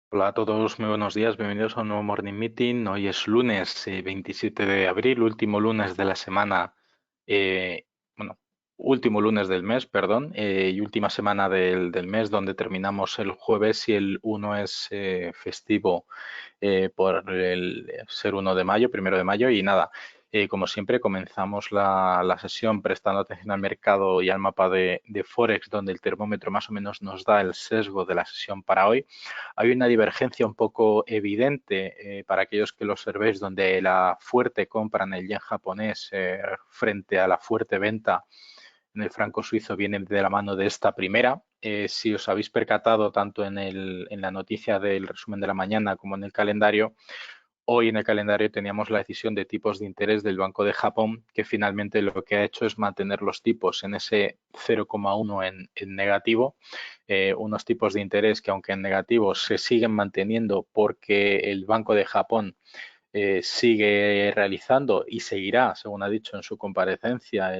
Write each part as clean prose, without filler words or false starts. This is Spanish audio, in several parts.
Hola a todos, muy buenos días, bienvenidos a un nuevo Morning Meeting. Hoy es lunes 27 de abril, último lunes de la semana, eh, bueno, último lunes del mes, perdón, y última semana del mes donde terminamos el jueves y el 1 es festivo por el ser 1 de mayo, 1 de mayo y nada. Como siempre, comenzamos la sesión prestando atención al mercado y al mapa de Forex, donde el termómetro más o menos nos da el sesgo de la sesión para hoy. Hay una divergencia un poco evidente para aquellos que lo observéis, donde la fuerte compra en el yen japonés frente a la fuerte venta en el franco suizo viene de la mano de esta primera. Si os habéis percatado tanto en la noticia del resumen de la mañana como en el calendario, hoy en el calendario teníamos la decisión de tipos de interés del Banco de Japón, que finalmente lo que ha hecho es mantener los tipos en ese 0,1 en negativo, unos tipos de interés que aunque en negativo se siguen manteniendo porque el Banco de Japón sigue realizando y seguirá, según ha dicho en su comparecencia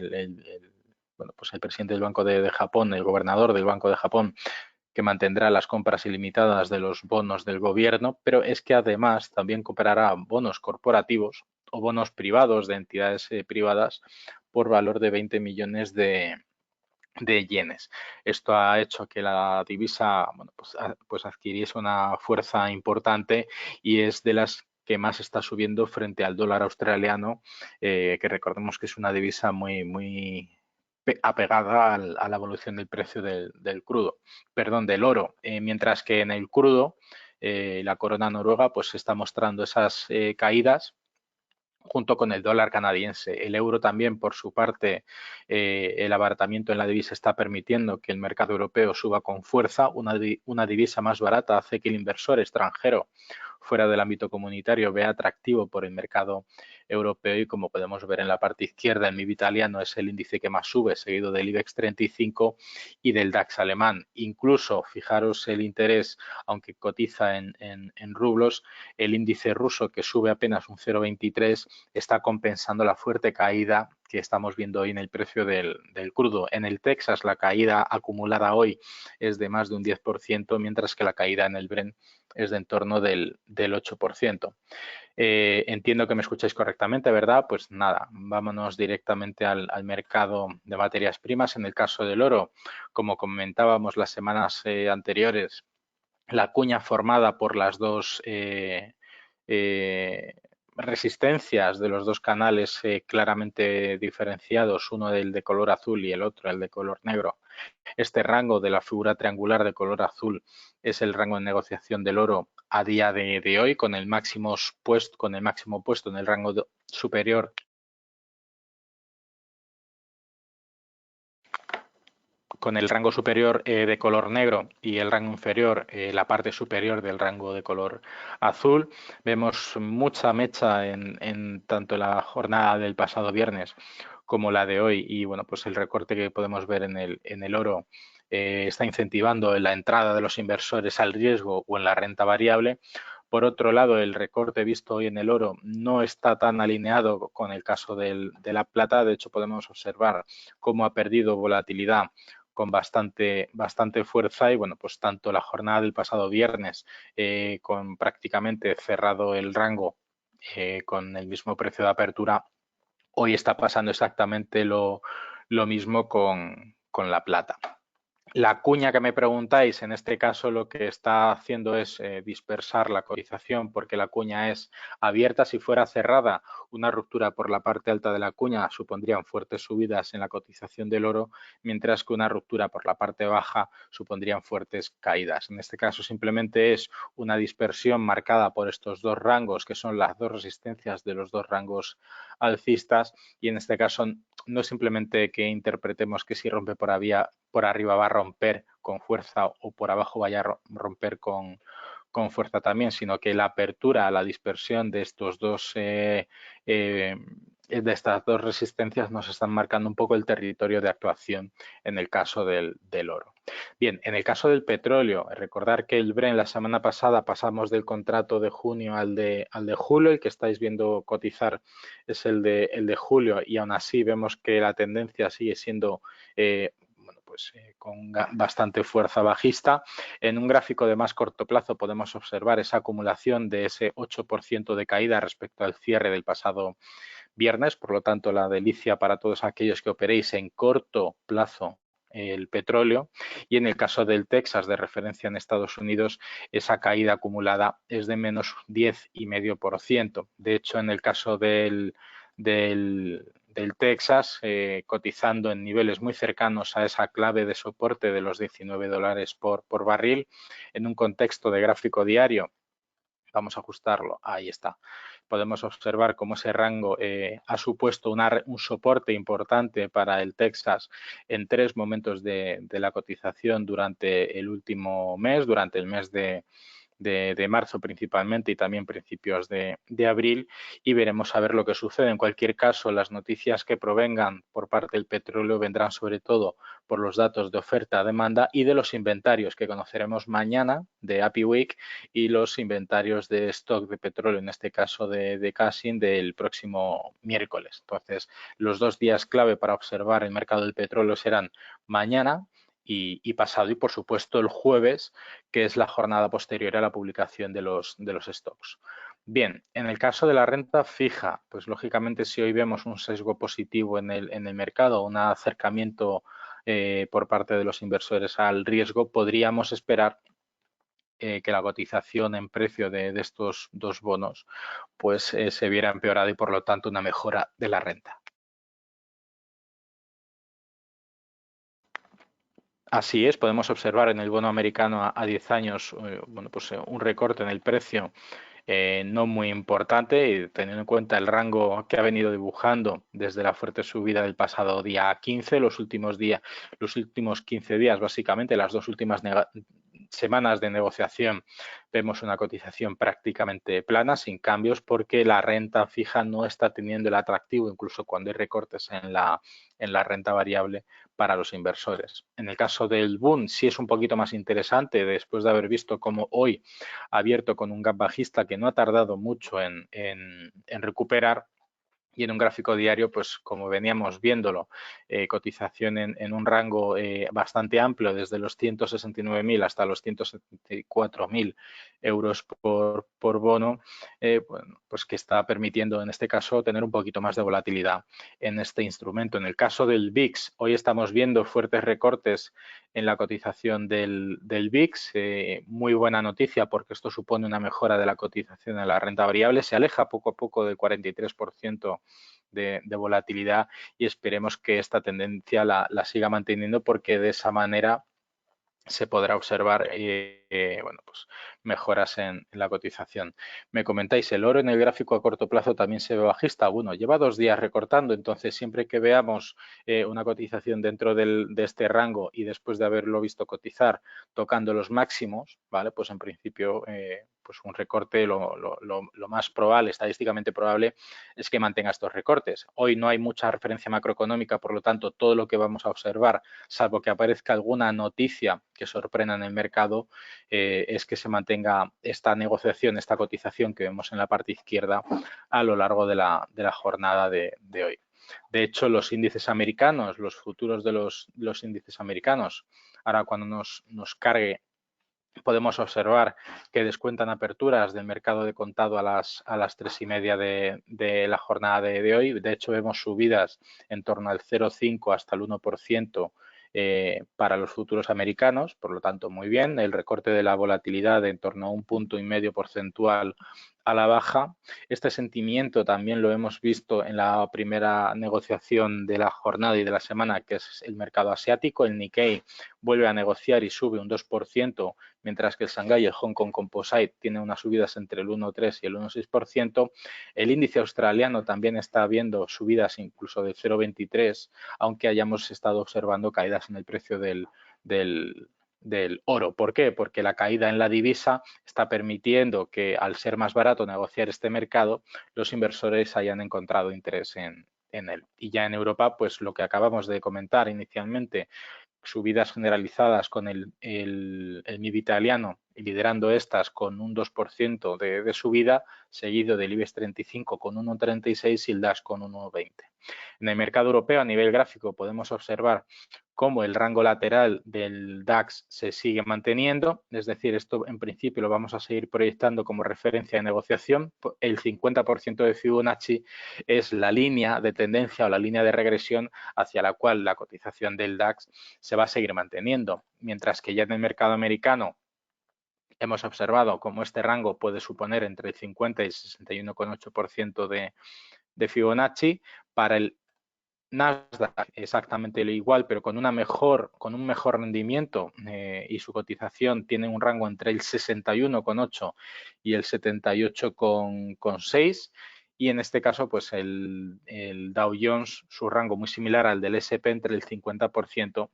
bueno, pues el presidente del Banco de Japón, el gobernador del Banco de Japón, que mantendrá las compras ilimitadas de los bonos del gobierno, pero es que además también comprará bonos corporativos o bonos privados de entidades privadas por valor de 20 millones de yenes. Esto ha hecho que la divisa bueno, pues adquiriese una fuerza importante y es de las que más está subiendo frente al dólar australiano, que recordemos que es una divisa muy apegada a la evolución del precio del crudo, perdón, del oro, mientras que en el crudo la corona noruega pues está mostrando esas caídas junto con el dólar canadiense. El euro también, por su parte, el abaratamiento en la divisa está permitiendo que el mercado europeo suba con fuerza. Una divisa más barata hace que el inversor extranjero fuera del ámbito comunitario vea atractivo por el mercado europeo y como podemos ver en la parte izquierda, el MIB italiano es el índice que más sube, seguido del IBEX 35 y del DAX alemán. Incluso, fijaros el interés, aunque cotiza en rublos, el índice ruso que sube apenas un 0,23 está compensando la fuerte caída que estamos viendo hoy en el precio del crudo. En el Texas la caída acumulada hoy es de más de un 10%, mientras que la caída en el Brent es de en torno del 8%. Entiendo que me escucháis correctamente, ¿verdad? Pues nada, vámonos directamente al mercado de materias primas. En el caso del oro, como comentábamos las semanas anteriores, la cuña formada por las dos eh, resistencias de los dos canales claramente diferenciados, uno del de color azul y el otro el de color negro. Este rango de la figura triangular de color azul es el rango de negociación del oro a día de hoy, con el máximo puesto en el rango superior con el rango superior de color negro y el rango inferior, la parte superior del rango de color azul. Vemos mucha mecha en tanto la jornada del pasado viernes como la de hoy y bueno, pues el recorte que podemos ver en el oro está incentivando la entrada de los inversores al riesgo o en la renta variable. Por otro lado, el recorte visto hoy en el oro no está tan alineado con el caso de la plata. De hecho, podemos observar cómo ha perdido volatilidad con bastante fuerza y bueno, pues tanto la jornada del pasado viernes con prácticamente cerrado el rango con el mismo precio de apertura, hoy está pasando exactamente lo mismo con la plata. La cuña que me preguntáis, en este caso lo que está haciendo es dispersar la cotización porque la cuña es abierta. Si fuera cerrada, una ruptura por la parte alta de la cuña supondrían fuertes subidas en la cotización del oro, mientras que una ruptura por la parte baja supondrían fuertes caídas. En este caso simplemente es una dispersión marcada por estos dos rangos, que son las dos resistencias de los dos rangos alcistas, y en este caso no es simplemente que interpretemos que si rompe por arriba va a romper con fuerza o por abajo vaya a romper con fuerza también, sino que la apertura, la dispersión de estos dos de estas dos resistencias nos están marcando un poco el territorio de actuación en el caso del oro. Bien, en el caso del petróleo, recordar que el Brent la semana pasada pasamos del contrato de junio al de julio, el que estáis viendo cotizar es el de julio y aún así vemos que la tendencia sigue siendo pues con bastante fuerza bajista. En un gráfico de más corto plazo podemos observar esa acumulación de ese 8% de caída respecto al cierre del pasado viernes, por lo tanto la delicia para todos aquellos que operéis en corto plazo el petróleo, y en el caso del Texas de referencia en Estados Unidos esa caída acumulada es de menos 10,5%. De hecho, en el caso del Texas, cotizando en niveles muy cercanos a esa clave de soporte de los $19 por barril, en un contexto de gráfico diario. Vamos a ajustarlo, ahí está. Podemos observar cómo ese rango ha supuesto un soporte importante para el Texas en 3 momentos de la cotización durante el último mes, durante el mes de marzo principalmente y también principios de abril, y veremos a ver lo que sucede. En cualquier caso, las noticias que provengan por parte del petróleo vendrán sobre todo por los datos de oferta-demanda y de los inventarios que conoceremos mañana de API Week y los inventarios de stock de petróleo, en este caso de Casin, del próximo miércoles. Entonces, los 2 días clave para observar el mercado del petróleo serán mañana y pasado, y por supuesto el jueves, que es la jornada posterior a la publicación de los stocks. Bien, en el caso de la renta fija, pues lógicamente si hoy vemos un sesgo positivo en el mercado, un acercamiento por parte de los inversores al riesgo, podríamos esperar que la cotización en precio de estos 2 bonos pues se viera empeorada y por lo tanto una mejora de la renta. Así es, podemos observar en el bono americano a 10 años bueno, pues, un recorte en el precio no muy importante, y teniendo en cuenta el rango que ha venido dibujando desde la fuerte subida del pasado día 15, los últimos 15 días, básicamente las 2 últimas semanas de negociación, vemos una cotización prácticamente plana, sin cambios, porque la renta fija no está teniendo el atractivo, incluso cuando hay recortes en la renta variable para los inversores. En el caso del Bund sí es un poquito más interesante, después de haber visto cómo hoy ha abierto con un gap bajista que no ha tardado mucho en recuperar. Y en un gráfico diario, pues como veníamos viéndolo, cotización en un rango bastante amplio, desde los 169.000 hasta los 174.000 euros por bono, bueno, pues que está permitiendo en este caso tener un poquito más de volatilidad en este instrumento. En el caso del VIX, hoy estamos viendo fuertes recortes en la cotización del VIX, muy buena noticia porque esto supone una mejora de la cotización en la renta variable, se aleja poco a poco del 43% de volatilidad, y esperemos que esta tendencia la siga manteniendo, porque de esa manera se podrá observar bueno, pues mejoras en la cotización. Me comentáis, el oro en el gráfico a corto plazo también se ve bajista. Bueno, lleva 2 días recortando, entonces siempre que veamos una cotización dentro de este rango y después de haberlo visto cotizar tocando los máximos, ¿vale? Pues en principio pues un recorte lo más probable, estadísticamente probable, es que mantenga estos recortes. Hoy no hay mucha referencia macroeconómica, por lo tanto todo lo que vamos a observar, salvo que aparezca alguna noticia que sorprenda en el mercado, es que se mantenga esta negociación, esta cotización que vemos en la parte izquierda a lo largo de la jornada de hoy. De hecho, los índices americanos, los futuros de los índices americanos, ahora cuando nos cargue, podemos observar que descuentan aperturas del mercado de contado a las 3:30 de la jornada de hoy. De hecho, vemos subidas en torno al 0,5 hasta el 1% para los futuros americanos, por lo tanto, muy bien. El recorte de la volatilidad en torno a 1,5 puntos porcentual a la baja. Este sentimiento también lo hemos visto en la primera negociación de la jornada y de la semana, que es el mercado asiático. El Nikkei vuelve a negociar y sube un 2%, mientras que el Shanghai y el Hong Kong Composite tienen unas subidas entre el 1,3 y el 1,6%. El índice australiano también está viendo subidas incluso de 0,23, aunque hayamos estado observando caídas en el precio del oro. ¿Por qué? Porque la caída en la divisa está permitiendo que, al ser más barato negociar este mercado, los inversores hayan encontrado interés en él. Y ya en Europa, pues lo que acabamos de comentar inicialmente, subidas generalizadas con el MIB italiano, liderando estas con un 2% de subida, seguido del IBEX 35 con 1,36 y el DAX con 1,20. En el mercado europeo, a nivel gráfico, podemos observar cómo el rango lateral del DAX se sigue manteniendo, es decir, esto en principio lo vamos a seguir proyectando como referencia de negociación. El 50% de Fibonacci es la línea de tendencia o la línea de regresión hacia la cual la cotización del DAX se va a seguir manteniendo, mientras que ya en el mercado americano hemos observado cómo este rango puede suponer entre el 50 y el 61,8% de Fibonacci. Para el Nasdaq exactamente lo igual, pero con un mejor rendimiento y su cotización tiene un rango entre el 61,8 y el 78,6. Y en este caso, pues el Dow Jones, su rango muy similar al del S&P entre el 50%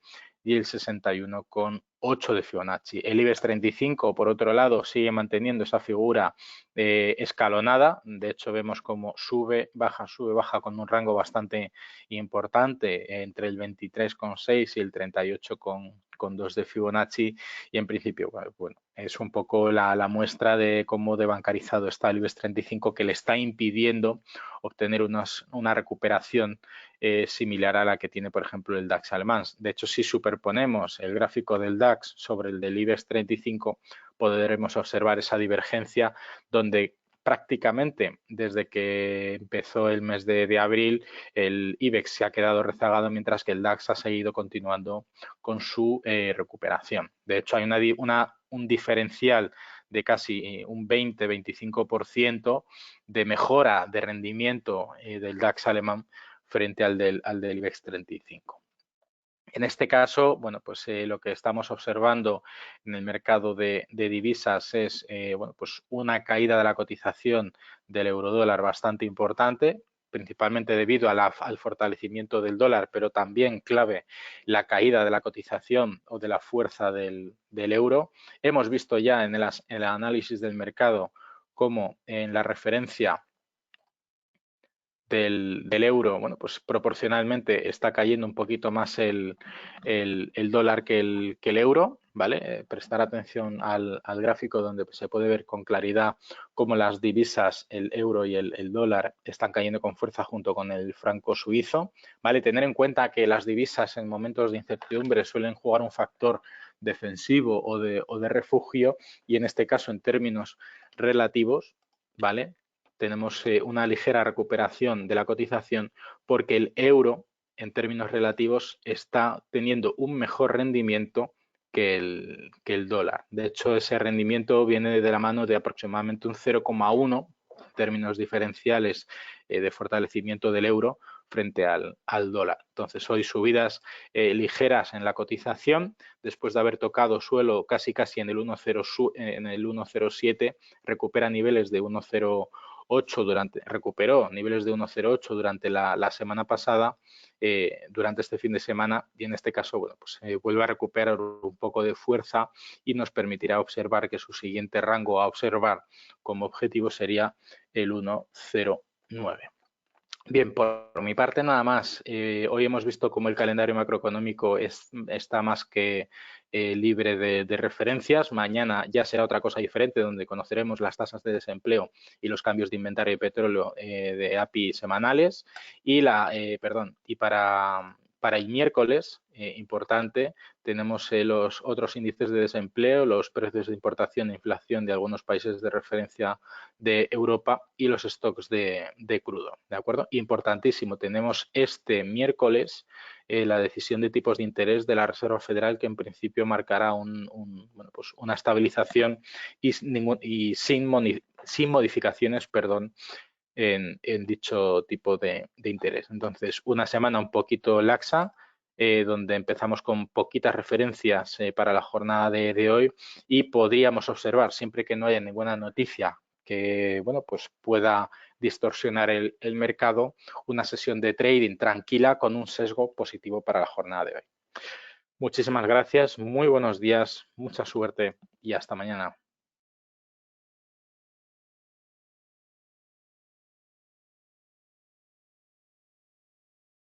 y el 61,8 de Fibonacci. El IBEX 35, por otro lado, sigue manteniendo esa figura escalonada. De hecho, vemos como sube, baja con un rango bastante importante entre el 23,6 y el 38,2 de Fibonacci, y en principio, bueno, es un poco la muestra de cómo debancarizado está el IBEX 35, que le está impidiendo obtener una recuperación similar a la que tiene, por ejemplo, el DAX alemán. De hecho, si superponemos el gráfico del DAX sobre el del IBEX 35, podremos observar esa divergencia donde prácticamente desde que empezó el mes de abril el IBEX se ha quedado rezagado, mientras que el DAX ha seguido continuando con su recuperación. De hecho, hay un diferencial de casi un 20-25% de mejora de rendimiento del DAX alemán frente al del IBEX 35. En este caso, bueno, pues lo que estamos observando en el mercado de divisas es bueno, pues una caída de la cotización del eurodólar bastante importante, principalmente debido al fortalecimiento del dólar, pero también clave la caída de la cotización o de la fuerza del euro. Hemos visto ya en el análisis del mercado cómo en la referencia del euro, bueno, pues proporcionalmente está cayendo un poquito más el dólar que el euro, ¿vale? Prestar atención al gráfico donde se puede ver con claridad cómo las divisas, el euro y el dólar, están cayendo con fuerza junto con el franco suizo, ¿vale? Tener en cuenta que las divisas en momentos de incertidumbre suelen jugar un factor defensivo o de refugio, y en este caso en términos relativos, ¿vale? Tenemos una ligera recuperación de la cotización porque el euro, en términos relativos, está teniendo un mejor rendimiento que el dólar. De hecho, ese rendimiento viene de la mano de aproximadamente un 0,1 en términos diferenciales de fortalecimiento del euro frente al dólar. Entonces, hoy subidas ligeras en la cotización, después de haber tocado suelo casi en el 1,07, recupera niveles de 1,08 recuperó niveles de 1,08 durante la semana pasada, durante este fin de semana, y en este caso, bueno, pues vuelve a recuperar un poco de fuerza y nos permitirá observar que su siguiente rango a observar como objetivo sería el 1,09. Bien, por mi parte nada más. Hoy hemos visto cómo el calendario macroeconómico está más que libre de referencias. Mañana ya será otra cosa diferente, donde conoceremos las tasas de desempleo y los cambios de inventario de petróleo de API semanales. Y para el miércoles, importante, tenemos los otros índices de desempleo, los precios de importación e inflación de algunos países de referencia de Europa y los stocks de crudo, ¿de acuerdo? Importantísimo, tenemos este miércoles la decisión de tipos de interés de la Reserva Federal, que en principio marcará bueno, pues una estabilización y sin modificaciones, en dicho tipo de interés. Entonces, una semana un poquito laxa, donde empezamos con poquitas referencias para la jornada de hoy, y podríamos observar, siempre que no haya ninguna noticia que, bueno, pues pueda distorsionar el mercado, una sesión de trading tranquila con un sesgo positivo para la jornada de hoy. Muchísimas gracias, muy buenos días, mucha suerte y hasta mañana.